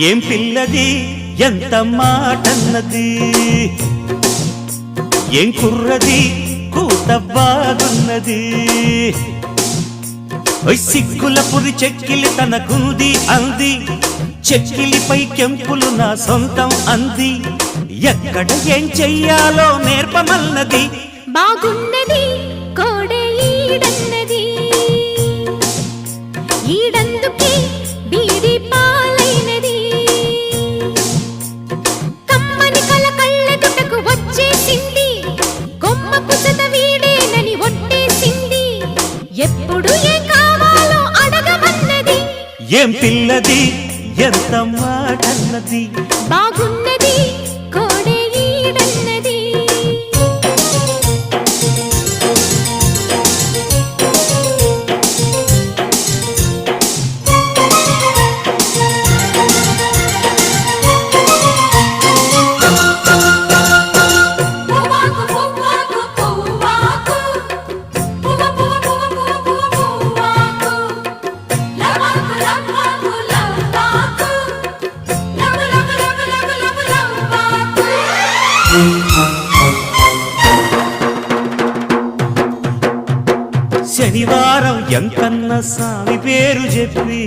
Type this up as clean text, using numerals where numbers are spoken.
ఏం పిల్లది ఎంత మాటన్నది, ఏం కుర్రది కూత బాగున్నది. సిగ్గుల పురి చెక్కిలి తనకుంది అంది, చెక్కిలిపై కెంపులు నా సొంతం అంది. ఎక్కడ ఏం చెయ్యాలో నేర్పమన్నది. బాగున్నది కోడే ఈడన్నది, ఈడందుకే బీడి పాలైనది. కమ్మని కల కళ్ళెదుటకు వచ్చేసింది, కొమ్మకు చద వీడేనని ఒట్టేసింది. ఎప్పుడు ఏం కావాలో అడగమన్నది. ఏం పిల్లది ఎంత మాటన్నది, బాగున్నది కోడే ఈడన్నది. శనివారం ఎంకన్న సామి పేరు చెప్పి